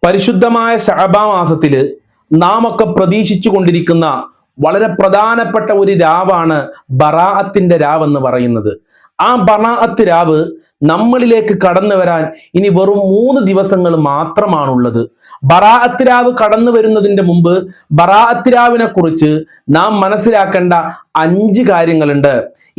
പരിശുദ്ധമായ ശഅബാൻ മാസത്തില് നാം ഒക്കെ പ്രതീക്ഷിച്ചു കൊണ്ടിരിക്കുന്ന വളരെ പ്രധാനപ്പെട്ട ഒരു രാവാണ് ബറാഅത്തിന്റെ രാവ് എന്ന് പറയുന്നത്. ആ ബറാഅത്ത് രാവ് നമ്മളിലേക്ക് കടന്നു വരാൻ ഇനി വെറും 3 ദിവസങ്ങൾ മാത്രമാണുള്ളത്. ബറാഅത്ത് രാവ് കടന്നു വരുന്നതിന്റെ മുമ്പ് ബറാഅത്ത് രാവിനെ കുറിച്ച് നാം മനസ്സിലാക്കേണ്ട 5 കാര്യങ്ങളുണ്ട്.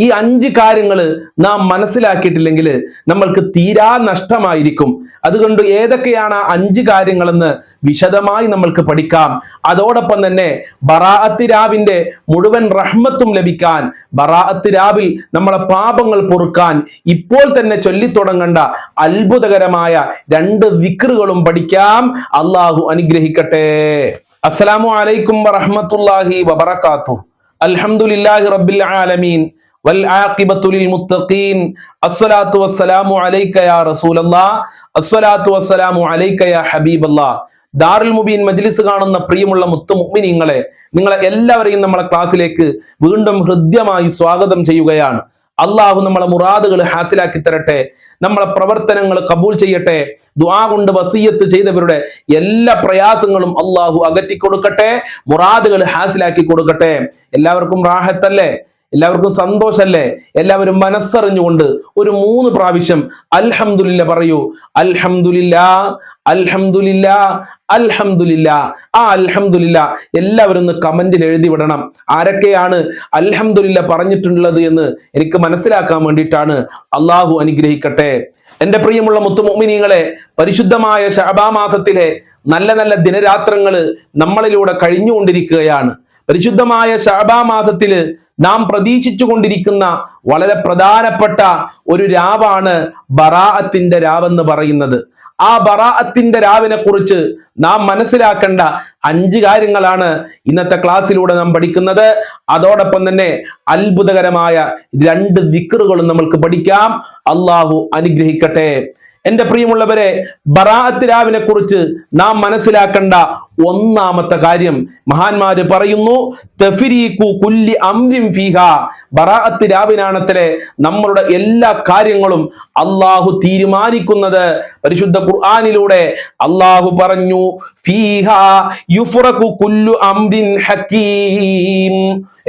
ഈ 5 കാര്യങ്ങൾ നാം മനസ്സിലാക്കിയിട്ടില്ലെങ്കിൽ നമ്മൾക്ക് തീരാ നഷ്ടമായിരിക്കും. അതുകൊണ്ട് ഏതൊക്കെയാണ് ആ 5 കാര്യങ്ങളെന്ന് വിശദമായി നമ്മൾക്ക് പഠിക്കാം. അതോടൊപ്പം തന്നെ ബറാഅത്ത് രാവിന്റെ മുഴുവൻ റഹ്മത്തും ലഭിക്കാൻ, ബറാഅത്ത് രാവിൽ നമ്മളെ പാപങ്ങൾ പൊറുക്കാൻ ഇപ്പോൾ തന്നെ ചൊല്ലിത്തുടങ്ങേണ്ട അത്ഭുതകരമായ 2 ദിക്റുകളും പഠിക്കാം. അള്ളാഹു അനുഗ്രഹിക്കട്ടെ. അസ്സലാമു അലൈക്കും വറഹ്മത്തുള്ളാഹി വബറകാതുഹു. അൽഹംദുലില്ലാഹി റബ്ബിൽ ആലമീൻ വൽ ആഖിബത്തു ലിൽ മുത്തഖീൻ. അസ്സലാത്തു വസ്സലാമു അലൈക യാ റസൂലല്ലാഹ്. അസ്സലാത്തു വസ്സലാമു അലൈക യാ ഹബീബല്ലാഹ്. ദാറുൽ മുബീൻ മജ്ലിസ് കാണുന്ന പ്രിയമുള്ള മുത്തു മുഅ്മിനീങ്ങളെ, നിങ്ങളെ എല്ലാവരെയും നമ്മളെ ക്ലാസ്സിലേക്ക് വീണ്ടും ഹൃദ്യമായി സ്വാഗതം ചെയ്യുകയാണ്. അള്ളാഹു നമ്മളെ മുറാദുകൾ ഹാസിലാക്കി തരട്ടെ, നമ്മളെ പ്രവർത്തനങ്ങൾ കബൂൽ ചെയ്യട്ടെ. ദുആ കൊണ്ട് വസിയത്ത് ചെയ്തവരുടെ എല്ലാ പ്രയാസങ്ങളും അള്ളാഹു അകറ്റി കൊടുക്കട്ടെ, മുറാദുകൾ ഹാസിലാക്കി കൊടുക്കട്ടെ. എല്ലാവർക്കും റാഹത്തല്ലേ? എല്ലാവർക്കും സന്തോഷല്ലേ? എല്ലാവരും മനസ്സറിഞ്ഞുകൊണ്ട് ഒരു 3 പ്രാവശ്യം അൽഹംദുലില്ലാ പറയൂ. അൽഹംദുലില്ലാ, അൽഹംദുലില്ലാ, അൽഹംദുലില്ലാ. ആ അൽഹംദുലില്ലാ എല്ലാവരും ഒന്ന് കമന്റിൽ എഴുതി വിടണം. ആരൊക്കെയാണ് അൽഹംദുലില്ലാ പറഞ്ഞിട്ടുള്ളത് എന്ന് എനിക്ക് മനസ്സിലാക്കാൻ വേണ്ടിയിട്ടാണ്. അള്ളാഹു അനുഗ്രഹിക്കട്ടെ. എന്റെ പ്രിയമുള്ള മുത്തു മുഅ്മിനീങ്ങളെ, പരിശുദ്ധമായ ശഅബാൻ മാസത്തിലെ നല്ല നല്ല ദിനരാത്രങ്ങള് നമ്മളിലൂടെ കഴിഞ്ഞുകൊണ്ടിരിക്കുകയാണ്. പരിശുദ്ധമായ ശഅബാൻ മാസത്തില് നാം പ്രതീക്ഷിച്ചു കൊണ്ടിരിക്കുന്ന വളരെ പ്രധാനപ്പെട്ട ഒരു രാവാണ് ബറാഅത്തിന്റെ രാവെന്ന് പറയുന്നത്. ആ ബറാഅത്തിന്റെ രാവിനെ കുറിച്ച് നാം മനസ്സിലാക്കേണ്ട 5 കാര്യങ്ങളാണ് ഇന്നത്തെ ക്ലാസ്സിലൂടെ നാം പഠിക്കുന്നത്. അതോടൊപ്പം തന്നെ അത്ഭുതകരമായ 2 ദിക്റുകളും നമ്മൾക്ക് പഠിക്കാം. അള്ളാഹു അനുഗ്രഹിക്കട്ടെ. എന്റെ പ്രിയമുള്ളവരെ, ബറാഅത്ത് രാവിനെ കുറിച്ച് നാം മനസ്സിലാക്കേണ്ട 1ാമത്തെ കാര്യം മഹാന്മാര് പറയുന്നു, തഫ്രീഖു കുല്ലി അംരിൻ ഫീഹാ. ബറാഅത്ത് രാവിനാണത്തിലെ നമ്മളുടെ എല്ലാ കാര്യങ്ങളും അള്ളാഹു തീരുമാനിക്കുന്നത്. പരിശുദ്ധ ഖുർആനിലൂടെ അള്ളാഹു പറഞ്ഞു, ഫീഹാ യുഫ്റഖു കുല്ലു അംരിൻ ഹകീം.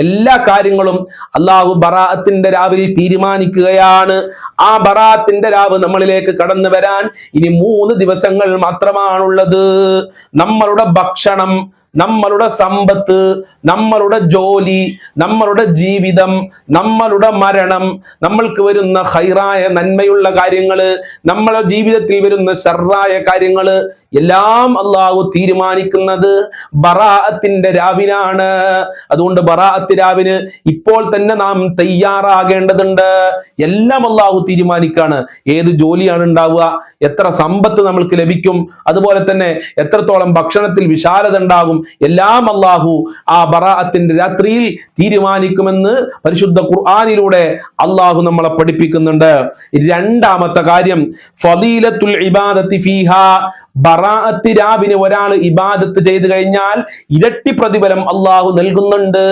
എല്ലാ കാര്യങ്ങളും അള്ളാഹു ബറാഅത്തിന്റെ രാവിൽ തീരുമാനിക്കുകയാണ്. ആ ബറാഅത്തിന്റെ രാവ് നമ്മളിലേക്ക് കടന്നു വരാൻ ഇനി 3 ദിവസങ്ങൾ മാത്രമാണുള്ളത്. നമ്മളുടെ ഭക്ഷണം, നമ്മളുടെ സമ്പത്ത്, നമ്മളുടെ ജോലി, നമ്മളുടെ ജീവിതം, നമ്മളുടെ മരണം, നമ്മൾക്ക് വരുന്ന ഖൈറായ നന്മയുള്ള കാര്യങ്ങള്, നമ്മളുടെ ജീവിതത്തിൽ വരുന്ന ശർറായ കാര്യങ്ങള് എല്ലാം അള്ളാഹു തീരുമാനിക്കുന്നത് ബറാഅത്തിന്റെ രാവിനാണ്. അതുകൊണ്ട് ബറാഅത്ത് രാവിന് ഇപ്പോൾ തന്നെ നാം തയ്യാറാകേണ്ടതുണ്ട്. എല്ലാം അള്ളാഹു തീരുമാനിക്കാണ്. ഏത് ജോലിയാണ് ഉണ്ടാവുക, എത്ര സമ്പത്ത് നമ്മൾക്ക് ലഭിക്കും, അതുപോലെ തന്നെ എത്രത്തോളം ഭക്ഷണത്തിൽ വിശാലത ഉണ്ടാകും, എല്ലാം അള്ളാഹു ആ ബറാഅത്തിന്റെ രാത്രിയിൽ തീരുമാനിക്കുമെന്ന് പരിശുദ്ധ ഖുർആനിലൂടെ അള്ളാഹു നമ്മളെ പഠിപ്പിക്കുന്നുണ്ട്. 2ാമത്തെ കാര്യം, ഫളീലത്തുൽ ഇബാദത്തി ഫീഹാ. ബറാഅത്ത് രാവിന് ഒരാൾ ഇബാദത്ത് ചെയ്തു കഴിഞ്ഞാൽ ഇരട്ടി പ്രതിഫലം അള്ളാഹു നൽകുന്നുണ്ട്.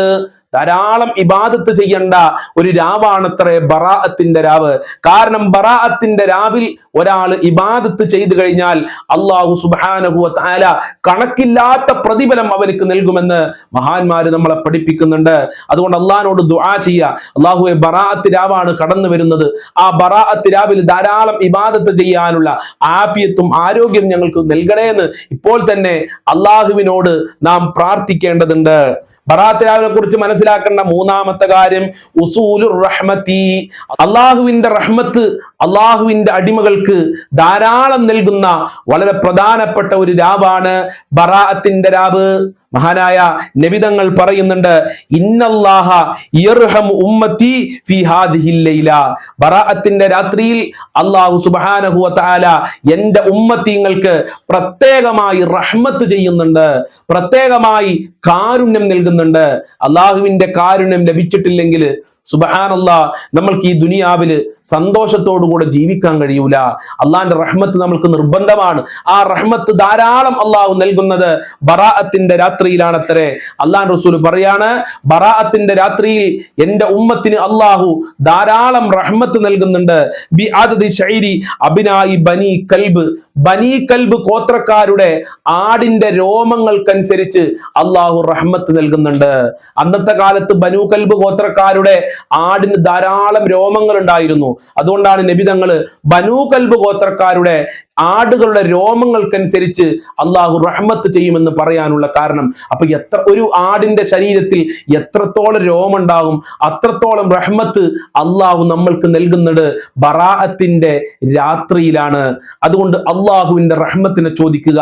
ധാരാളം ഇബാദത്ത് ചെയ്യേണ്ട ഒരു രാവാണത്രേ ബറാഅത്തിന്റെ രാവ്. കാരണം ബറാഅത്തിന്റെ രാവിൽ ഒരാൾ ഇബാദത്ത് ചെയ്തു കഴിഞ്ഞാൽ അള്ളാഹു സുബ്ഹാനഹു വ തആല കണക്കില്ലാത്ത പ്രതിഫലം അവർക്ക് നൽകുമെന്ന് മഹാന്മാര് നമ്മളെ പഠിപ്പിക്കുന്നുണ്ട്. അതുകൊണ്ട് അള്ളാഹിനോട് ദുആ ചെയ്യുക, അള്ളാഹുവേ ബറാഅത്ത് രാവാണ് കടന്നു വരുന്നത്, ആ ബറാഅത്ത് രാവിൽ ധാരാളം ഇബാദത്ത് ചെയ്യാനുള്ള ആഫിയത്തും ആരോഗ്യം ഞങ്ങൾക്ക് നൽകണേ എന്ന് ഇപ്പോൾ തന്നെ അള്ളാഹുവിനോട് നാം പ്രാർത്ഥിക്കേണ്ടതുണ്ട്. ബറാഅത്ത് രാവിനെ കുറിച്ച് മനസ്സിലാക്കേണ്ട 3ാമത്തെ കാര്യം, ഉസൂലുർ റഹ്മത്തി. അള്ളാഹുവിന്റെ റഹ്മത്ത് അള്ളാഹുവിന്റെ അടിമകൾക്ക് ധാരാളം നൽകുന്ന വളരെ പ്രധാനപ്പെട്ട ഒരു രാവാണ് ബറാഅത്തിന്റെ രാവ്. മഹാനായ നബിതങ്ങൾ പറയുന്നുണ്ട്, ഇന്നല്ലാഹ യർഹമു ഉമ്മത്തി ഫീ ഹാദിഹിൽ ലൈല. ബറാഅത്തിന്റെ രാത്രിയിൽ അല്ലാഹു സുബ്ഹാനഹു വ തആല എൻ്റെ ഉമ്മത്തിങ്ങൾക്ക് പ്രത്യേകമായി റഹ്മത്ത് ചെയ്യുന്നുണ്ട്, പ്രത്യേകമായി കാരുണ്യം നൽകുന്നുണ്ട്. അള്ളാഹുവിന്റെ കാരുണ്യം ലഭിച്ചിട്ടില്ലെങ്കിൽ സുബ്ഹാനല്ലാഹ് നമ്മൾക്ക് ഈ ദുനിയാവിൽ സന്തോഷത്തോടുകൂടെ ജീവിക്കാൻ കഴിയൂല. അള്ളാഹിന്റെ റഹ്മത്ത് നമ്മൾക്ക് നിർബന്ധമാണ്. ആ റഹ്മത്ത് ധാരാളം അള്ളാഹു നൽകുന്നത് ബറാഅത്തിന്റെ രാത്രിയിലാണത്രേ. അള്ളാഹു റസൂൽ പറയാണ്, ബറാഅത്തിന്റെ രാത്രിയിൽ എന്റെ ഉമ്മത്തിന് അള്ളാഹു ധാരാളം റഹ്മത്ത് നൽകുന്നുണ്ട്. ബി ആദദി ശൈരി അബ്നാഇ ബനി കൽബ്, ബനി കൽബ് ഗോത്രക്കാരുടെ ആടിന്റെ രോമങ്ങൾക്കനുസരിച്ച് അള്ളാഹു റഹ്മത്ത് നൽകുന്നുണ്ട്. അന്നത്തെ കാലത്ത് ബനു കൽബ് ഗോത്രക്കാരുടെ ആടിന് ധാരാളം രോമങ്ങൾ ഉണ്ടായിരുന്നു. അതുകൊണ്ടാണ് നബി തങ്ങള് ബനു കൽബ് ഗോത്രക്കാരുടെ ആടുകളുടെ രോമങ്ങൾക്കനുസരിച്ച് അള്ളാഹു റഹ്മത്ത് ചെയ്യുമെന്ന് പറയാനുള്ള കാരണം. അപ്പൊ ഒരു ആടിന്റെ ശരീരത്തിൽ എത്രത്തോളം രോമം ഉണ്ടാകും, അത്രത്തോളം റഹ്മത്ത് അള്ളാഹു നമ്മൾക്ക് നൽകുന്നത് ബറാഅത്തിന്റെ രാത്രിയിലാണ്. അതുകൊണ്ട് അള്ളാഹുവിന്റെ റഹ്മത്തിനെ ചോദിക്കുക.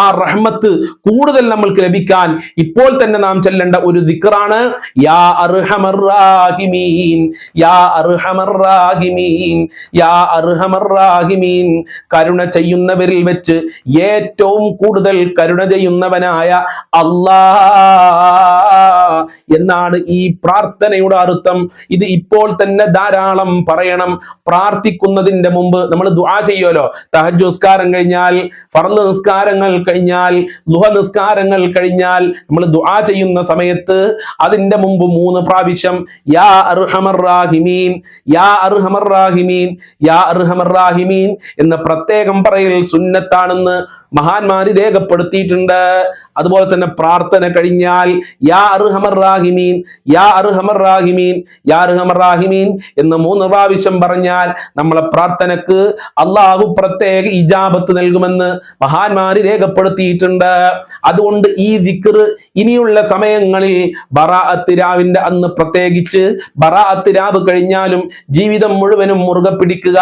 ആ റഹ്മത്ത് കൂടുതൽ നമ്മൾക്ക് ലഭിക്കാൻ ഇപ്പോൾ തന്നെ നാം ചൊല്ലേണ്ട ഒരു ദിക്റാണ് യാ അർഹമർ റാഹിമീൻ, യാ അർഹമർ റാഹിമീൻ, യാ അർഹമർ റാഹിമീൻ. കരുണ ചെയ്യുന്നവരിൽ വെച്ച് ഏറ്റവും കൂടുതൽ കരുണ ചെയ്യുന്നവനായ അല്ലാഹ് എന്നാണ് ഈ പ്രാർത്ഥനയുടെ അർത്ഥം. ഇത് ഇപ്പോൾ തന്നെ ധാരാളം പറയണം. പ്രാർത്ഥിക്കുന്നതിന്റെ മുമ്പ് നമ്മൾ ദുആ ചെയ്യുമല്ലോ. തഹജ്ജുദ് നിസ്കാരം കഴിഞ്ഞാൽ, ഫർള് നിസ്കാരങ്ങൾ കഴിഞ്ഞാൽ, ദുഹ നിസ്കാരങ്ങൾ കഴിഞ്ഞാൽ നമ്മൾ ദുആ ചെയ്യുന്ന സമയത്ത് അതിന്റെ മുമ്പ് 3 പ്രാവശ്യം യാ അർഹമർ റാഹിമീൻ, യാ അർഹമർ റാഹിമീൻ, യാ അർഹമർ റാഹിമീൻ എന്ന പ്രത്യേകം പറയൽ സുന്നത്താണെന്ന് മഹാന്മാര് രേഖപ്പെടുത്തിയിട്ടുണ്ട്. അതുപോലെ തന്നെ പ്രാർത്ഥന കഴിഞ്ഞാൽ യാ അർഹമർ റാഹിമീൻ, യാ അർഹമർ റാഹിമീൻ, യാ അർഹമർ റാഹിമീൻ എന്ന് 3 പ്രാവശ്യം പറഞ്ഞാൽ നമ്മളെ പ്രാർത്ഥനക്ക് അള്ളാഹു പ്രത്യേക ഇജാബത്ത് നൽകുമെന്ന് മഹാന്മാര് രേഖപ്പെടുത്തിയിട്ടുണ്ട്. അതുകൊണ്ട് ഈ ദിക്ർ ഇനിയുള്ള സമയങ്ങളിൽ ബറാഅത്ത് രാവിന്റെ അന്ന് പ്രത്യേകിച്ച് ബറാഅത്ത് രാവ് കഴിഞ്ഞാലും ജീവിതം മുഴുവനും മുറുകെ പിടിക്കുക.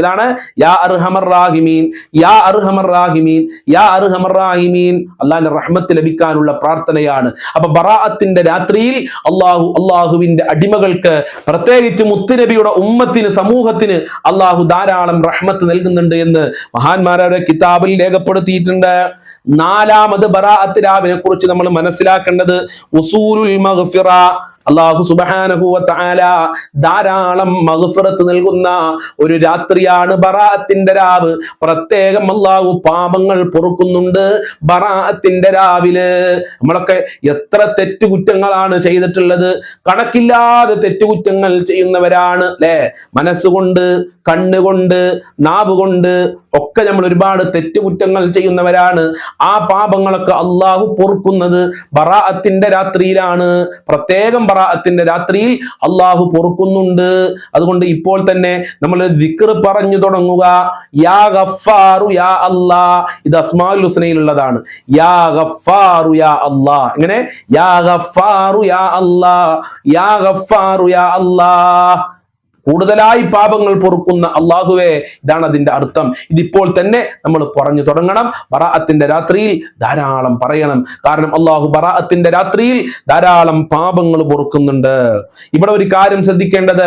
ഏതാണ്? യാ അർഹമർ റാഹിമീൻ, യാ അർഹമർ റാഹിമീൻ, യാ അർഹമർ റാഹിമീൻ. അല്ലാഹുവിന്റെ റഹ്മത്ത് ലഭിക്കാനുള്ള പ്രാർത്ഥനയാണ്. അപ്പൊ ബറാഅത്തിന്റെ രാത്രിയിൽ അള്ളാഹുവിന്റെ അടിമകൾക്ക്, പ്രത്യേകിച്ച് മുത്തുനബിയുടെ ഉമ്മത്തിന്, സമൂഹത്തിന് അള്ളാഹു ധാരാളം റഹ്മത്ത് നൽകുന്നുണ്ട് എന്ന് മഹാന്മാരുടെ കിതാബിൽ രേഖപ്പെടുത്തിയിട്ടുണ്ട്. 4ാമത് ബറാഅത്ത് രാവിനെ കുറിച്ച് നമ്മൾ മനസ്സിലാക്കേണ്ടത് ഉസൂലുൽ മഗ്ഫിറ. അല്ലാഹു സുബ്ഹാനഹു വ തആല ധാരാളം മഗ്ഫിറത്ത് നൽകുന്ന ഒരു രാത്രിയാണ് ബറാഅത്തിന്റെ രാവ്. പ്രത്യേകം അല്ലാഹു പാപങ്ങൾ പൊറുക്കുന്നുണ്ട് ബറാഅത്തിന്റെ രാവില്. നമ്മളൊക്കെ എത്ര തെറ്റുകുറ്റങ്ങളാണ് ചെയ്തിട്ടുള്ളത്, കണക്കില്ലാതെ തെറ്റുകുറ്റങ്ങൾ ചെയ്യുന്നവരാണ് അല്ലെ. മനസ്സുകൊണ്ട്, കണ്ണുകൊണ്ട്, നാവുകൊണ്ട് ഒക്കെ നമ്മൾ ഒരുപാട് തെറ്റുകുറ്റങ്ങൾ ചെയ്യുന്നവരാണ്. ആ പാപങ്ങളൊക്കെ അള്ളാഹു പൊറുക്കുന്നത് ബറാഅത്തിന്റെ രാത്രിയിലാണ്. പ്രത്യേകം ബറാഅത്തിന്റെ രാത്രിയിൽ അള്ളാഹു പൊറുക്കുന്നുണ്ട്. അതുകൊണ്ട് ഇപ്പോൾ തന്നെ നമ്മൾ ദിക്ർ പറഞ്ഞു തുടങ്ങുക. യാ ഗഫാറു യാ അല്ലാ. ഇത് അസ്മാഉൽ ഹുസ്നയിലുള്ളതാണ്. യാ ഗഫാറു യാ അല്ലാ. എങ്ങനെ? യാ ഗഫാറു യാ അല്ലാ, യാ ഗഫാറു യാ അല്ലാ. കൂടുതലായി പാപങ്ങൾ പൊറുക്കുന്ന അള്ളാഹുവേ, ഇതാണ് അതിന്റെ അർത്ഥം. ഇതിപ്പോൾ തന്നെ നമ്മൾ പറഞ്ഞു തുടങ്ങണം. ബറാഅത്തിന്റെ രാത്രിയിൽ ധാരാളം പറയണം. കാരണം അള്ളാഹു ബറാഅത്തിന്റെ രാത്രിയിൽ ധാരാളം പാപങ്ങൾ പൊറുക്കുന്നുണ്ട്. ഇവിടെ ഒരു കാര്യം ശ്രദ്ധിക്കേണ്ടത്,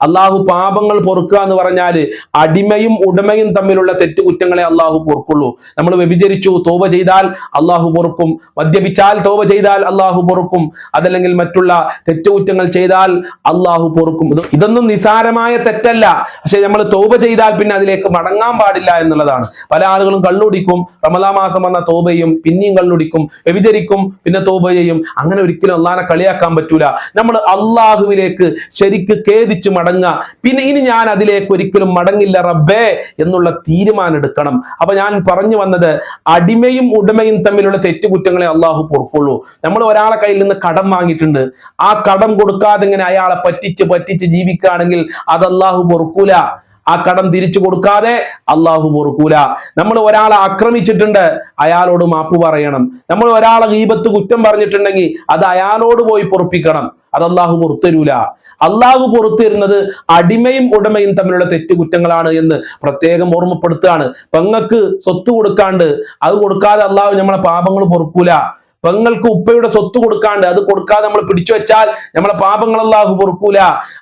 അള്ളാഹു പാപങ്ങൾ പൊറുക്കുക എന്ന് പറഞ്ഞാൽ അടിമയും ഉടമയും തമ്മിലുള്ള തെറ്റുകുറ്റങ്ങളെ അള്ളാഹു പൊറുക്കുള്ളൂ. നമ്മൾ വ്യഭിചരിച്ചു, തൗബ ചെയ്താൽ അള്ളാഹു പൊറുക്കും. മദ്യപിച്ചാൽ തൗബ ചെയ്താൽ അള്ളാഹു പൊറുക്കും. അതല്ലെങ്കിൽ മറ്റുള്ള തെറ്റുകുറ്റങ്ങൾ ചെയ്താൽ അള്ളാഹു പൊറുക്കും. ഇതൊന്നും നിസാരമായ തെറ്റല്ല. പക്ഷെ നമ്മൾ തൗബ ചെയ്താൽ പിന്നെ അതിലേക്ക് മടങ്ങാൻ പാടില്ല എന്നുള്ളതാണ്. പല ആളുകളും കള്ളുടിക്കും, റമദാൻ മാസം വന്ന തൗബയും പിന്നെയും കള്ളുടിക്കും, വ്യഭിചരിക്കും, പിന്നെ തൗബ ചെയ്യും. അങ്ങനെ ഒരിക്കലും അള്ളാഹിനെ കളിയാക്കാൻ പറ്റൂല. നമ്മൾ അള്ളാഹുവിലേക്ക് ശരിക്ക് ഖേദിച്ച് മടങ്ങുക. പിന്നെ ഇനി ഞാൻ അതിലേക്ക് ഒരിക്കലും മടങ്ങില്ല റബ്ബേ എന്നുള്ള തീരുമാനം എടുക്കണം. അപ്പൊ ഞാൻ പറഞ്ഞു വന്നത്, അടിമയും ഉടമയും തമ്മിലുള്ള തെറ്റുകുറ്റങ്ങളെ അള്ളാഹു പൊറുക്കുള്ളൂ. നമ്മൾ ഒരാളെ കയ്യിൽ നിന്ന് കടം വാങ്ങിയിട്ടുണ്ട്, ആ കടം കൊടുക്കാതെ ഇങ്ങനെ അയാളെ പറ്റിച്ച് ജീവിക്കുകയാണെങ്കിൽ അത് അള്ളാഹു പൊറുക്കൂല. ആ കടം തിരിച്ചു കൊടുക്കാതെ അള്ളാഹു പൊറുക്കൂല. നമ്മൾ ഒരാളെ ആക്രമിച്ചിട്ടുണ്ട്, അയാളോട് മാപ്പ് പറയണം. നമ്മൾ ഒരാളെ ഗീബത്ത് കുറ്റം പറഞ്ഞിട്ടുണ്ടെങ്കിൽ അത് അയാളോട് പോയി പൊറുപ്പിക്കണം. അത് അള്ളാഹു പുറത്തരൂല. അള്ളാഹു പുറത്തുവരുന്നത് അടിമയും ഉടമയും തമ്മിലുള്ള തെറ്റുകുറ്റങ്ങളാണ് എന്ന് പ്രത്യേകം ഓർമ്മപ്പെടുത്തുകയാണ്. പെങ്ങൾക്ക് സ്വത്ത് കൊടുക്കാണ്ട് അത് കൊടുക്കാതെ അള്ളാഹു നമ്മളെ പാപങ്ങൾ പൊറുക്കൂല. പെങ്ങൾക്ക് ഉപ്പയുടെ സ്വത്ത് കൊടുക്കാണ്ട് അത് കൊടുക്കാതെ നമ്മൾ പിടിച്ചു വെച്ചാൽ നമ്മളെ പാപങ്ങൾ അല്ലാഹു പൊറുക്കൂല.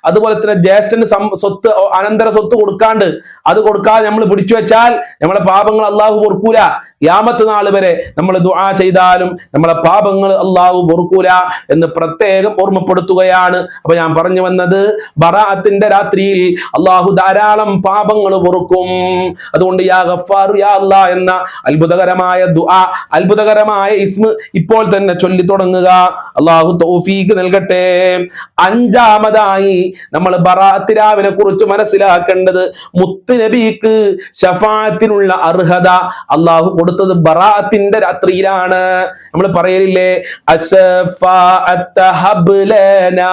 അതുപോലെ തന്നെ ജ്യേഷ്ഠന് സ്വത്ത് അനന്തര സ്വത്ത് കൊടുക്കാണ്ട് അത് കൊടുക്കാതെ നമ്മൾ പിടിച്ചു വെച്ചാൽ നമ്മളെ പാപങ്ങൾ അല്ലാഹു പൊറുക്കൂല. ഖിയാമത്ത് നാൾ വരെ നമ്മൾ ദുആ ചെയ്താലും നമ്മളെ പാപങ്ങൾ അല്ലാഹു പൊറുക്കൂല എന്ന് പ്രത്യേകം ഓർമ്മപ്പെടുത്തുകയാണ്. അപ്പൊ ഞാൻ പറഞ്ഞു വന്നത്, ബറാഅത്തിന്റെ രാത്രിയിൽ അല്ലാഹു ധാരാളം പാപങ്ങൾ പൊറുക്കും. അതുകൊണ്ട് യാ ഗഫാർ യാ അല്ലാഹ് എന്ന അത്ഭുതകരമായ ദുആ, അത്ഭുതകരമായ ഇസ്മ ഇപ്പോൾ തന്നെ ചൊല്ലി തുടങ്ങുക. അല്ലാഹു തൗഫീഖ് നൽകട്ടെ. അഞ്ചാമതായി നമ്മൾ ബറാഅത്ത് രാവിനെ കുറിച്ച് മനസ്സിലാക്കേണ്ടത്, മുത്ത് നബിക്ക് ശഫാഅത്തിനുള്ള അർഹത അല്ലാഹു കൊടുത്തത് ബറാഅത്തിന്റെ രാത്രിയിലാണ്. നമ്മൾ പറയലില്ലേ, അശഫാഅത്ത ഹബ്ലനാ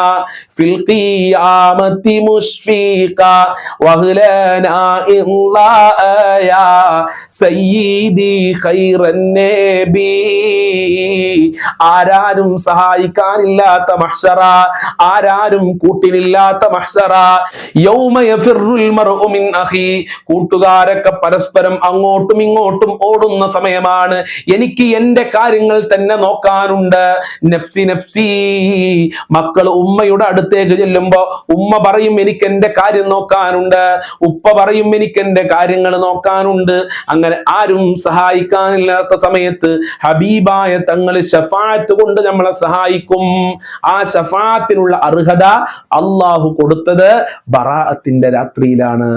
ഫിൽ ഖിയാമത്തി മുശ്ഫീഖ വഹ്ലനാ ഇല്ലാ സയ്യിദി ഖൈറൻ നബി. ആരാരും സഹായിക്കാനില്ലാത്ത മഹ്ശറ, ആരാരും കൂട്ടിനില്ലാത്ത മഹ്ശറ. യൗമ യഫിറുൽ മർഉ മിൻ അഖി. കൂട്ടുകാരൊക്കെ പരസ്പരം അങ്ങോട്ടും ഇങ്ങോട്ടും ഓടുന്ന സമയമാണ്. എനിക്ക് എന്റെ കാര്യങ്ങൾ തന്നെ നോക്കാനുണ്ട്. നഫ്സി നഫ്സി. മക്കൾ ഉമ്മയുടെ അടുത്തേക്ക് ചെല്ലുമ്പോ ഉമ്മ പറയും എനിക്ക് എന്റെ കാര്യം നോക്കാനുണ്ട്, ഉപ്പ പറയും എനിക്ക് എന്റെ കാര്യങ്ങൾ നോക്കാനുണ്ട്. അങ്ങനെ ആരും സഹായിക്കാനില്ലാത്ത സമയത്ത് ഹബീബായ തങ്ങൾ ശഫാഅത്ത് കൊണ്ട് നമ്മളെ സഹായിക്കും. ആ ശഫാഅത്തിനുള്ള അർഹത അല്ലാഹു കൊടുത്തത് ബറാഅത്തിന്റെ രാത്രിയിലാണ്.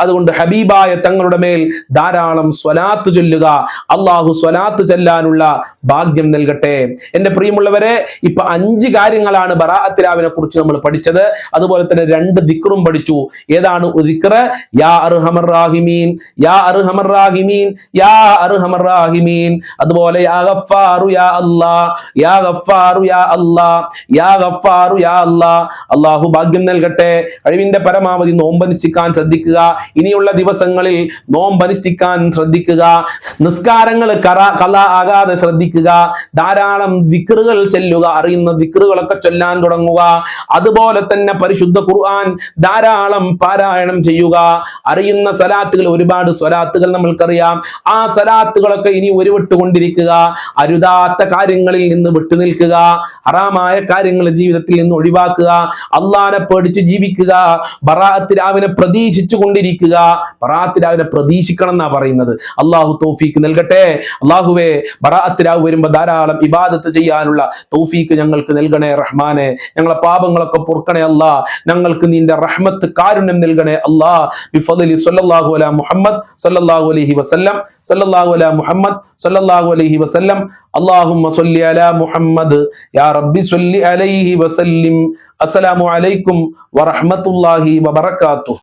അതുകൊണ്ട് ഹബീബായ തങ്ങളുടെ മേൽ ധാരാളം സ്വലാത്ത് ചൊല്ലുക. അല്ലാഹു സ്വലാത്ത് ചൊല്ലാനുള്ള ഭാഗ്യം നൽകട്ടെ. എന്റെ പ്രിയമുള്ളവരെ, ഇപ്പൊ 5 കാര്യങ്ങളാണ് ബറാഅത്ത് രാവിനെ കുറിച്ച് നമ്മൾ പഠിച്ചത്. അതുപോലെ തന്നെ 2 ദിക്റും പഠിച്ചു. ഏതാണ് ദിക്ർ? യാ അർഹമർ റാഹിമീൻ, യാ അർഹമർ റാഹിമീൻ, യാ അർഹമർ റാഹിമീൻ. അതുപോലെ യാ ഗഫാറു യാ അല്ലാഹ്, യാ ഗഫാറു യാ അല്ലാഹ്, യാ ഗഫാറു യാ അല്ലാഹ്. അല്ലാഹു ഭാഗ്യം നൽകട്ടെ. കഴിവിന്റെ പരമാവധി നോമ്പനുഷ്ഠിക്കാൻ ശ്രദ്ധിക്കുക. ഇനിയുള്ള ദിവസങ്ങളിൽ നോമ്പനുഷ്ഠിക്കാൻ ശ്രദ്ധിക്കുക. നിസ്കാരങ്ങൾ ഖള ആകാതെ ശ്രദ്ധിക്കുക. ധാരാളം ദിക്റുകൾ ചൊല്ലുക. അറിയുന്ന ദിക്റുകളൊക്കെ ചൊല്ലാൻ തുടങ്ങുക. അതുപോലെ തന്നെ പരിശുദ്ധ ഖുർആൻ ധാരാളം പാരായണം ചെയ്യുക. അറിയുന്ന സലാത്തുകൾ, ഒരുപാട് സ്വലാത്തുകൾ നമ്മൾക്കറിയാം. ആ സലാത്തുകളൊക്കെ ഇനി ഉരുവിട്ടുകൊണ്ടിരിക്കുക. അരുതാത്ത കാര്യങ്ങളിൽ നിന്ന് വിട്ടുനിൽക്കുക. ഹറാമായ കാര്യങ്ങൾ ജീവിതത്തിൽ നിന്ന് ഒഴിവാക്കുക. അള്ളാനെ പേടിച്ച് ജീവിക്കുക. ബറാഅത്ത് രാവിനെ പ്രതീക്ഷിച്ചു കൊണ്ടിരിക്കുക. ബറാഅത്ത് രാവിനെ പ്രതീക്ഷിക്കണം എന്നാ പറയുന്നത്. അല്ലാഹു തൗഫീഖ് നൽകട്ടെ. അല്ലാഹുവേ, ബറാഅത്ത് രാവ് വരുമ്പോ ധാരാളം ഇബാദത്ത് ചെയ്യാനുള്ള തൗഫീഖ് ഞങ്ങൾക്ക് നൽകണേ റഹ്മാനെ. ഞങ്ങളെ പാപങ്ങളൊക്കെ പൊറുക്കണേ അല്ലാ. ഞങ്ങൾക്ക് നിന്റെ റഹ്മത്ത്, കാരുണ്യം നൽകണേ അല്ലാ. ബിഫദ്ലി സ്വല്ലല്ലാഹു അലാ മുഹമ്മദ് സ്വല്ലല്ലാഹു അലൈഹി വസല്ലം, സ്വല്ലല്ലാഹു അലാ മുഹമ്മദ് സ്വല്ലല്ലാഹു അലൈഹി വസല്ലം. അല്ലാഹുമ്മ സ്വല്ലി അലാ മുഹമ്മദ് യാ റബ്ബി സ്വല്ലി അലൈഹി വസല്ലിം. അസ്സലാമു അലൈക്കും വറഹ്മത്തുള്ളാഹി വബറകാതുഹു.